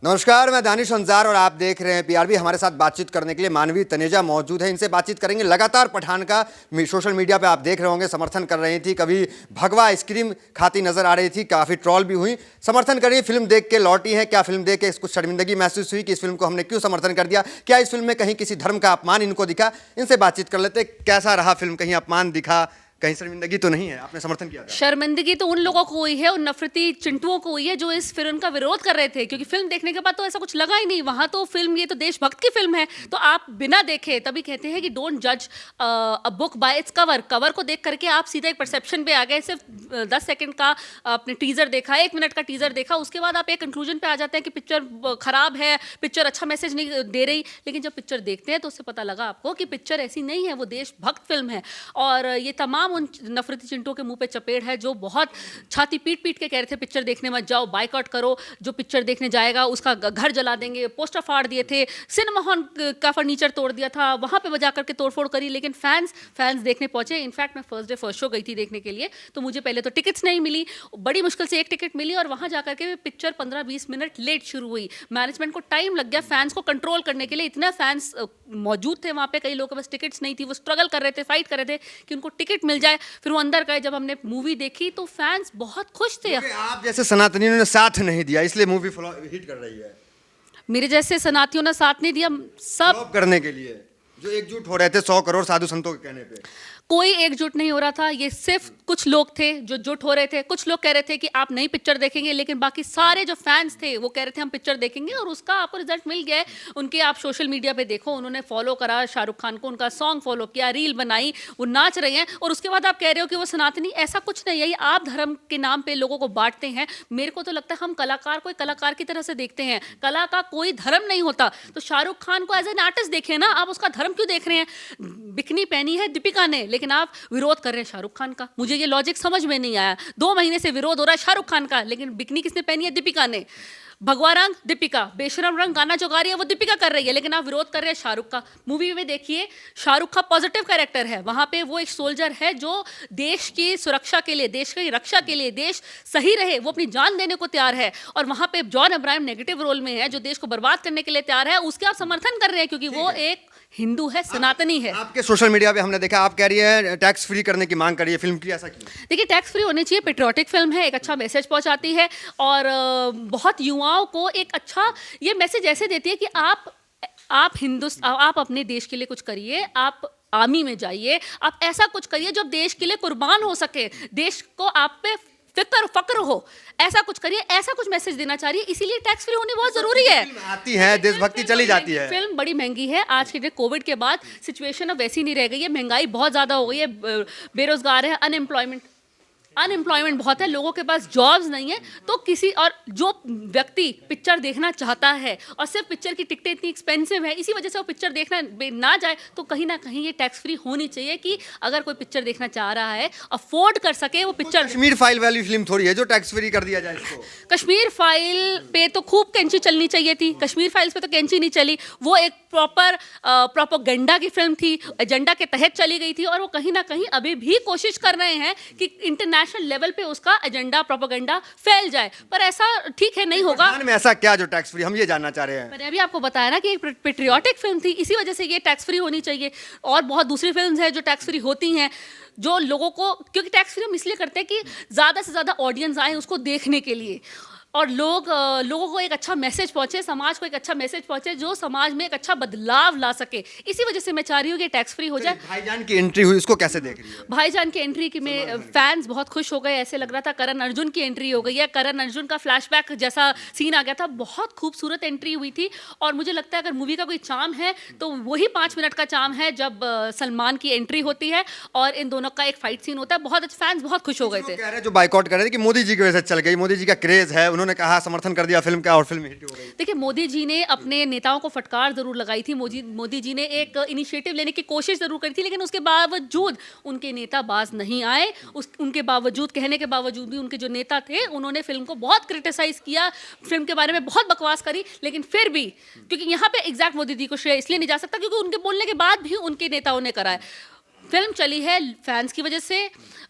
नमस्कार, मैं दानिश अंजार और आप देख रहे हैं पीआरबी। हमारे साथ बातचीत करने के लिए मानवी तनेजा मौजूद है। इनसे बातचीत करेंगे। लगातार पठान का सोशल मीडिया पे आप देख रहे होंगे समर्थन कर रही थी, कभी भगवा आइसक्रीम खाती नजर आ रही थी, काफ़ी ट्रॉल भी हुई। समर्थन कर रही, फिल्म देख के लौटी है। क्या फिल्म देख के कुछ शर्मिंदगी महसूस हुई कि इस फिल्म को हमने क्यों समर्थन कर दिया? क्या इस फिल्म में कहीं किसी धर्म का अपमान इनको दिखा? इनसे बातचीत कर लेते। कैसा रहा फिल्म? कहीं अपमान दिखा, कहीं शर्मिंदगी तो नहीं है? आपने समर्थन किया था। शर्मिंदगी तो उन लोगों को हुई है, उन नफरती चिंटुओं को हुई है जो इस फिल्म का विरोध कर रहे थे, क्योंकि फिल्म देखने के बाद तो ऐसा कुछ लगा ही नहीं। वहां तो फिल्म, ये तो देशभक्त की फिल्म है, तो आप बिना देखे, तभी कहते हैं कि डोंट जज a book by its cover. Cover को देख करके आप सीधा एक परसेप्शन पे आ गए। सिर्फ 10 सेकंड का आपने टीजर देखा, 1 मिनट का टीजर देखा, उसके बाद आप एक कंक्लूजन पे आ जाते हैं कि पिक्चर खराब है, पिक्चर अच्छा मैसेज नहीं दे रही। लेकिन जब पिक्चर देखते हैं तो उससे पता लगा आपको कि पिक्चर ऐसी नहीं है, वो देशभक्त फिल्म है। और ये तमाम उन नफरती चिंटुओं के मुंह पे चपेट है जो बहुत छाती पीट पीट के कह रहे थे पिक्चर देखने मत जाओ, बायकॉट करो, जो पिक्चर देखने जाएगा उसका घर जला देंगे, पोस्टर फाड़ दिए थे, सिनेमा हॉल का फर्नीचर तोड़ दिया था, वहां पे बजा करके तोड़फोड़ करी। लेकिन फैंस देखने पहुंचे। इनफैक्ट मैं फर्स्ट शो गई थी देखने के लिए, तो मुझे पहले तो टिकट्स नहीं मिली, बड़ी मुश्किल से एक टिकट मिली, और वहां जाकर के पिक्चर 15-20 मिनट लेट शुरू हुई। मैनेजमेंट को टाइम लग गया फैंस को कंट्रोल करने के लिए। इतना फैंस मौजूद थे वहां पे, कई लोगों के पास टिकट्स नहीं थी, वो स्ट्रगल कर रहे थे, फाइट कर रहे थे कि उनको टिकट मिल जाए। फिर वो अंदर गए, जब हमने मूवी देखी तो फैंस बहुत खुश थे। आप जैसे सनातनियों ने साथ नहीं दिया, इसलिए मूवी हिट कर रही है। मेरे जैसे सनातियों ने साथ नहीं दिया, सब करने के लिए जो एकजुट हो रहे थे 100 करोड़ साधु संतों के कहने पे। कोई एकजुट नहीं हो रहा था। ये सिर्फ कुछ लोग थे जो जुट हो रहे थे। कुछ लोग कह रहे थे कि आप नई पिक्चर देखेंगे, लेकिन बाकी सारे जो फैंस थे वो कह रहे थे हम पिक्चर देखेंगे, और उसका आपको रिजल्ट मिल गया है। उनके आप सोशल मीडिया पे देखो, उन्होंने फॉलो करा शाहरुख खान को, उनका सॉन्ग फॉलो किया, रील बनाई, वो नाच रहे हैं। और उसके बाद आप कह रहे हो कि वो सनातनी। ऐसा कुछ नहीं है, ये आप धर्म के नाम पे लोगों को बांटते हैं। मेरे को तो लगता है हम कलाकार को एक कलाकार की तरह से देखते हैं। कला का कोई धर्म नहीं होता। तो शाहरुख खान को एज एन आर्टिस्ट देखें ना, आप उसका धर्म क्यों देख रहे हैं? बिकनी पहनी है दीपिका ने, लेकिन आप विरोध कर रहे हैं शाहरुख खान का। मुझे ये लॉजिक समझ में नहीं आया। 2 महीने से विरोध हो रहा है शाहरुख खान का, लेकिन बिकनी किसने पहनी है? दीपिका ने। भगवा रंग दीपिका, बेशरम रंग गाना जो गा रही है वो दीपिका कर रही है, लेकिन आप विरोध कर रहे हैं शाहरुख का। मूवी में देखिए, शाहरुख का पॉजिटिव कैरेक्टर है। वहां पे वो एक सोल्जर है जो देश की सुरक्षा के लिए, देश की रक्षा के लिए, देश सही रहे, वो अपनी जान देने को तैयार है। और वहां पे जॉन अब्राहम नेगेटिव रोल में है, जो देश को बर्बाद करने के लिए तैयार है। उसके आप समर्थन कर रहे हैं क्योंकि वो एक हिंदू है, सनातनी है। आपके सोशल मीडिया पे हमने देखा आप कह रही है टैक्स फ्री करने की मांग कर रही है फिल्म की, ऐसा क्यों? देखिए, टैक्स फ्री होनी चाहिए। पेट्रियोटिक फिल्म है, एक अच्छा मैसेज पहुंचाती है, और बहुत युवाओं को एक अच्छा ये मैसेज ऐसे देती है कि आप अपने देश के लिए कुछ करिए, आप आर्मी में जाइए, आप ऐसा कुछ करिए जो देश के लिए कुर्बान हो सके, देश को आप पे फक्र हो, ऐसा कुछ करिए। ऐसा कुछ मैसेज देना चाह रही है, इसीलिए टैक्स फ्री होनी बहुत जरूरी है। आती है, देशभक्ति चली जाती है। फिल्म बड़ी महंगी है आज के डेट, कोविड के बाद सिचुएशन अब वैसी नहीं रह गई है। महंगाई बहुत ज्यादा हो गई है, बेरोजगार है, अनएम्प्लॉयमेंट बहुत है, लोगों के पास जॉब्स नहीं है। तो किसी और जो व्यक्ति पिक्चर देखना चाहता है और सिर्फ पिक्चर की टिकटें इतनी एक्सपेंसिव है, इसी वजह से वो पिक्चर देखना ना जाए, तो कहीं ना कहीं ये टैक्स फ्री होनी चाहिए कि अगर कोई पिक्चर देखना चाह रहा है, अफोर्ड कर सके वो पिक्चर। कश्मीर फाइल वाली फिल्म थोड़ी है जो टैक्स फ्री कर दिया जाए इसको। कश्मीर फाइल पे तो खूब कैंची चलनी चाहिए थी, कश्मीर फाइल्स पे तो कैंची नहीं चली। वो एक प्रॉपर प्रोपेगेंडा की फिल्म थी, एजेंडा के तहत चली गई थी, और वो कहीं ना कहीं अभी भी कोशिश कर रहे हैं कि इंटरनेशनल लेवल पे उसका एजेंडा, प्रोपेगेंडा फैल जाए। पर ऐसा ठीक है नहीं होगा। में ऐसा क्या जो टैक्स फ्री, हम ये जानना चाह रहे हैं। मैंने अभी आपको बताया ना कि एक पेट्रियोटिक फिल्म थी, इसी वजह से ये टैक्स फ्री होनी चाहिए। और बहुत दूसरी फिल्म्स हैं जो टैक्स फ्री होती हैं, जो लोगों को, क्योंकि टैक्स फ्री हम इसलिए करते हैं कि ज़्यादा से ज़्यादा ऑडियंस आए उसको देखने के लिए, और लोगों को एक अच्छा मैसेज पहुंचे, समाज को एक अच्छा मैसेज पहुंचे, जो समाज में एक अच्छा बदलाव ला सके। इसी वजह से मैं चाह रही हूँ कि टैक्स फ्री हो जाए। भाईजान की एंट्री हुई, उसको कैसे देख रही है? भाईजान की एंट्री की में फैंस बहुत खुश हो गए। ऐसे लग रहा था करण अर्जुन की एंट्री हो गई है, करण अर्जुन का फ्लैशबैक जैसा सीन आ गया था। बहुत खूबसूरत एंट्री हुई थी, और मुझे लगता है अगर मूवी का कोई चार्म है तो वही 5 मिनट का चार्म है जब सलमान की एंट्री होती है और इन दोनों का एक फाइट सीन होता है। बहुत फैंस बहुत खुश हो गए थे। कह रहे जो बाइकआउट कर रहे थे कि मोदी जी की वजह से चल गई, मोदी जी का क्रेज है, उन्होंने कहा समर्थन कर दिया फिल्म का और फिल्म हिट हो गई। देखिए, मोदी जी ने अपने नेताओं को फटकार जरूर लगाई थी। मोदी जी ने एक इनिशिएटिव लेने की कोशिश जरूर करी थी, लेकिन उसके बावजूद उनके नेता बाज नहीं आए। उनके बावजूद, कहने के बावजूद भी उनके जो नेता थे उन्होंने फिल्म को बहुत क्रिटिसाइज किया, फिल्म के बारे में बहुत बकवास करी। लेकिन फिर भी, क्योंकि यहाँ पे एग्जैक्ट मोदी जी को श्रेय इसलिए नहीं जा सकता क्योंकि उनके बोलने के बाद भी उनके नेताओं ने करा है। फिल्म चली है फैंस की वजह से,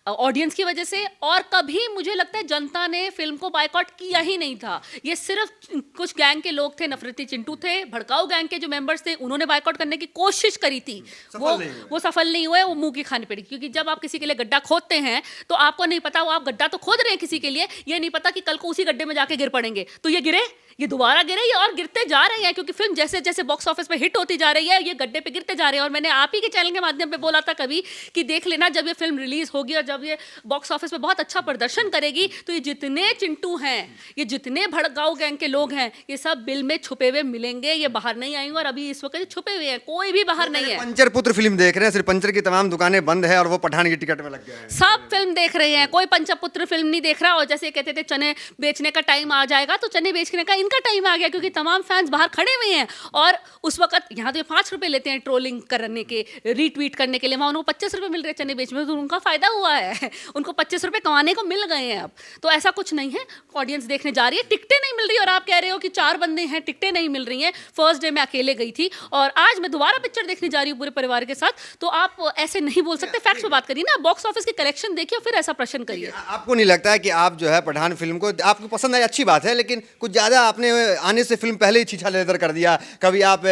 ऑडियंस की वजह से, और कभी मुझे लगता है जनता ने फिल्म को बायकॉट किया ही नहीं था। ये सिर्फ कुछ गैंग के लोग थे, नफरती चिंटू थे, भड़काऊ गैंग के जो मेंबर्स थे, उन्होंने बायकॉट करने की कोशिश करी थी। वो सफल नहीं हुए, वो मुंह की खानी पड़ी। क्योंकि जब आप किसी के लिए गड्ढा खोदते हैं तो आपको नहीं पता, वो आप गड्ढा तो खोद रहे हैं किसी के लिए, ये नहीं पता कि कल को उसी गड्ढे में जाके गिर पड़ेंगे। तो ये गिरे, ये दोबारा गिरे, ये और गिरते जा रहे हैं, क्योंकि फिल्म जैसे जैसे बॉक्स ऑफिस पे हिट होती जा रही है, ये गड्ढे पे गिरते जा रहे हैं। और मैंने आप ही के चैनल के माध्यम पे बोला था कभी कि देख लेना, जब ये फिल्म रिलीज होगी और जब ये बॉक्स ऑफिस पे बहुत अच्छा प्रदर्शन करेगी, तो ये जितने चिंटू हैं, ये जितने भड़काऊ गैंग के लोग हैं, ये सब बिल में छुपे हुए मिलेंगे, ये बाहर नहीं आएंगे। और अभी इस वक्त ये छुपे हुए हैं, कोई भी बाहर नहीं है। पंचर पुत्र फिल्म देख रहे हैं, सिर्फ पंचर की तमाम दुकानें बंद है और वो पठान की टिकट में लग गया है। सब फिल्म देख रहे हैं, कोई पंचपुत्र फिल्म नहीं देख रहा। और जैसे कहते थे चने बेचने का टाइम आ जाएगा, तो चने बेचने का इनका टाइम आ गया, क्योंकि तमाम फैंस बाहर खड़े हुए हैं। और उस वक्त यहाँ तो 5 रुपए लेते हैं ट्रोलिंग करने के, रीट्वीट करने के लिए, वहाँ उनको 25 रुपए मिल रहे हैं चने बेचने में, तो उनका फायदा हुआ है, उनको 25 रुपए कमाने को मिल गए हैं अब। तो ऐसा कुछ नहीं है, ऑडियंस देखने जा रही है, टिकटें नहीं मिल रही। और आप कह रहे हो कि 4 बंदे हैं, टिकटें नहीं मिल रही हैं। फर्स्ट डे मैं अकेले गई थी और आज मैं दोबारा पिक्चर देखने जा रही हूँ पूरे परिवार के साथ। तो आप ऐसे नहीं बोल सकते, फैक्ट्स पे बात करिए ना, बॉक्स ऑफिस की कलेक्शन देखिए फिर ऐसा प्रश्न करिए। आपको नहीं लगता है कि आप जो है पठान फिल्म को आपको पसंद आई, अच्छी बात है, लेकिन कुछ ज्यादा आपने आने से फिल्म पहले ही छीछा लेदर कर दिया? कभी आप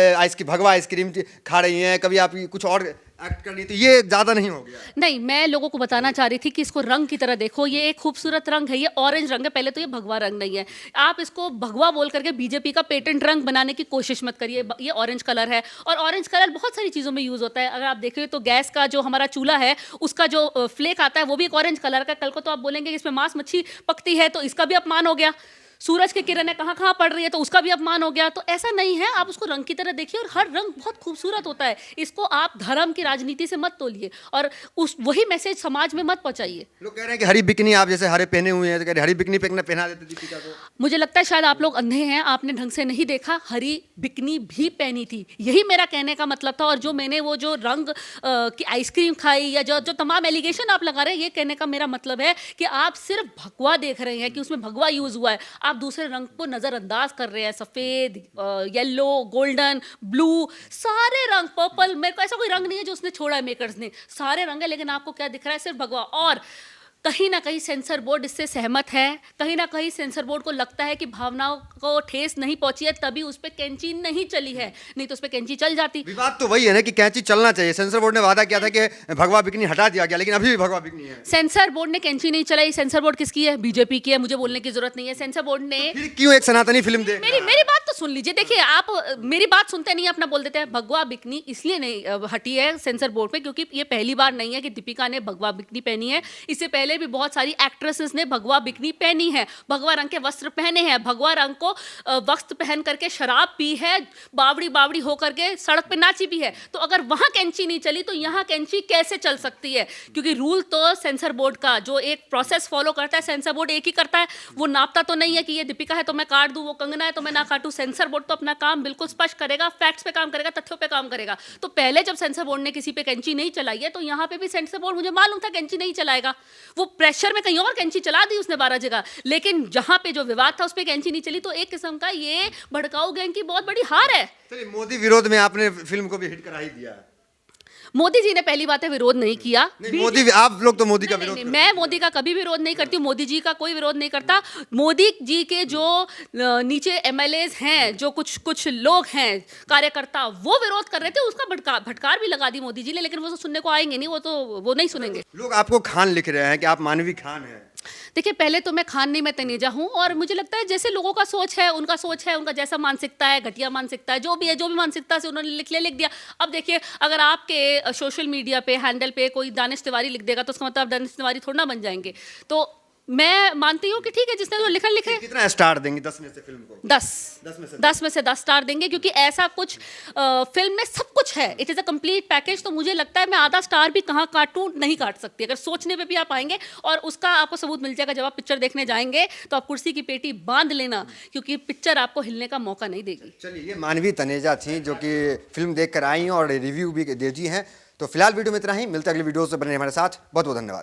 भगवा आइसक्रीम खा रही हैं, कभी आप कुछ और एक्ट करनी, तो ये ज्यादा नहीं हो गया? नहीं, मैं लोगों को बताना चाह रही थी कि इसको रंग की तरह देखो, ये एक खूबसूरत रंग है, ये ऑरेंज रंग है। पहले तो ये भगवा रंग नहीं है, आप इसको भगवा बोल करके बीजेपी का पेटेंट रंग बनाने की कोशिश मत करिए। ये ऑरेंज कलर है, और ऑरेंज कलर बहुत सारी चीज़ों में यूज़ होता है। अगर आप देखें तो गैस का जो हमारा चूल्हा है, उसका जो फ्लेक आता है, वो भी एक ऑरेंज कलर का। कल को तो आप बोलेंगे कि इसमें मांस मच्छी पकती है, तो इसका भी अपमान हो गया। सूरज की किरणें कहाँ कहाँ पड़ रही है, तो उसका भी अपमान हो गया। तो ऐसा नहीं है, आप उसको रंग की तरह देखिए, और हर रंग बहुत खूबसूरत होता है। इसको आप धर्म की राजनीति से मत तोलिए, और उस वही मैसेज समाज में मत पहुंचाइए। लोग कह रहे हैं कि हरी बिकनी, आप जैसे हरे पहने हुए हैं, तो कह रहे हरी बिकनी पहना देते दीपिका को। मुझे लगता है शायद आप लोग अंधे हैं, आपने ढंग से नहीं देखा, हरी बिकनी भी पहनी थी, यही मेरा कहने का मतलब था। और जो मैंने वो जो रंग की आइसक्रीम खाई, या जो जो तमाम एलिगेशन आप लगा रहे हैं, ये कहने का मेरा मतलब है कि आप सिर्फ भगवा देख रहे हैं कि उसमें भगवा यूज हुआ है, आप दूसरे रंग को नजरअंदाज कर रहे हैं। सफेद, येलो, गोल्डन, ब्लू, सारे रंग, पर्पल, मेरे को ऐसा कोई रंग नहीं है जो उसने छोड़ा है मेकर्स ने, सारे रंग है। लेकिन आपको क्या दिख रहा है? सिर्फ भगवा। और कहीं ना कहीं सेंसर बोर्ड इससे सहमत है, कहीं ना कहीं सेंसर बोर्ड को लगता है कि भावनाओं को ठेस नहीं पहुंची है, तभी उस पर कैंची नहीं चली है, नहीं तो उस पर कैंची चल जाती। विवाद तो वही है ना कि कैंची चलना चाहिए। सेंसर बोर्ड ने वादा किया था कि भगवा बिकनी हटा दिया गया, लेकिन अभी भी भगवा बिकनी है। सेंसर बोर्ड ने कैंची नहीं चलाई। सेंसर बोर्ड किसकी है? बीजेपी की है, मुझे बोलने की जरूरत नहीं है। सेंसर बोर्ड ने फिर क्यों एक सनातनी फिल्म देख? मेरी बात तो सुन लीजिए। देखिए, आप मेरी बात सुनते नहीं, अपना बोल देते हैं। भगवा बिकनी इसलिए नहीं हटी है सेंसर बोर्ड पे, क्योंकि ये पहली बार नहीं है कि दीपिका ने भगवा बिकनी पहनी है। इससे पहले भी बहुत सारी एक्ट्रेसेस ने भगवा बिकनी पहनी है, भगवा रंग के वस्त्र पहने हैं, भगवा रंग को वस्त्र पहन करके शराब पी है, बावड़ी बावड़ी होकर के सड़क पे नाची भी है। तो अगर वहां कैंची नहीं चली, तो यहाँ कैंची कैसे चल सकती है? क्योंकि रूल तो सेंसर बोर्ड का जो एक प्रोसेस फॉलो करता है, सेंसर बोर्ड एक ही करता है। वो नापता तो नहीं है कि ये दीपिका है तो मैं काट दूं, वो कंगना है तो मैं ना काटूं। सेंसर बोर्ड तो अपना काम बिल्कुल स्पष्ट करेगा, फैक्ट्स पे काम करेगा, तथ्यों पे काम करेगा। तो पहले जब सेंसर बोर्ड ने किसी पे कैंची नहीं चलाई है, तो यहाँ पे भी सेंसर बोर्ड, मुझे मालूम था कैंची नहीं चलाएगा। वो प्रेशर में कहीं और कैंची चला दी उसने 12 जगह, लेकिन जहां पे जो विवाद था उस पे कैंची नहीं चली। तो एक किस्म का ये भड़काऊ गैंग की बहुत बड़ी हार है। चलिए, मोदी विरोध में आपने फिल्म को भी हिट करा ही दिया। मोदी जी ने पहली बात है विरोध नहीं किया। मोदी, आप लोग तो मोदी का विरोध नहीं, मैं मोदी का कभी विरोध नहीं करती हूँ, मोदी जी का कोई विरोध नहीं करता। मोदी जी के जो नीचे एमएलएज हैं, जो कुछ लोग हैं कार्यकर्ता, वो विरोध कर रहे थे, उसका भटकार भी लगा दी मोदी जी ने, लेकिन वो तो सुनने को आएंगे नहीं, वो नहीं सुनेंगे। लोग आपको खान लिख रहे हैं कि आप मानवी खान हैं। देखिए, पहले तो मैं खान नहीं, मैं तनेजा हूँ। और मुझे लगता है जैसे लोगों का सोच है, उनका जैसा मानसिकता है, घटिया मानसिकता है, जो भी है, जो भी मानसिकता से उन्होंने लिख दिया। अब देखिए, अगर आपके सोशल मीडिया पे हैंडल पे कोई दानिश तिवारी लिख देगा, तो उसका मतलब दानिश तिवारी थोड़ा ना बन जाएंगे। तो मैं मानती हूँ कि ठीक है, जिसने जो लिखे। कितना स्टार देंगे 10 में से फिल्म को? 10 में से 10 स्टार देंगे, क्योंकि ऐसा कुछ फिल्म में सब कुछ है। It is a complete package. तो मुझे लगता है मैं आधा स्टार भी कहाँ काटूं, नहीं काट सकती। अगर सोचने पे भी आप आएंगे, और उसका आपको सबूत मिल जाएगा जब आप पिक्चर देखने जाएंगे, तो आप कुर्सी की पेटी बांध लेना, क्योंकि पिक्चर आपको हिलने का मौका नहीं देगी। चलिए, ये मानवी तनेजा थी जो कि फिल्म देख कर आई और रिव्यू भी दे दी हैं। तो फिलहाल वीडियो में इतना ही, मिलते अगली वीडियो से। बने हमारे साथ, बहुत बहुत धन्यवाद।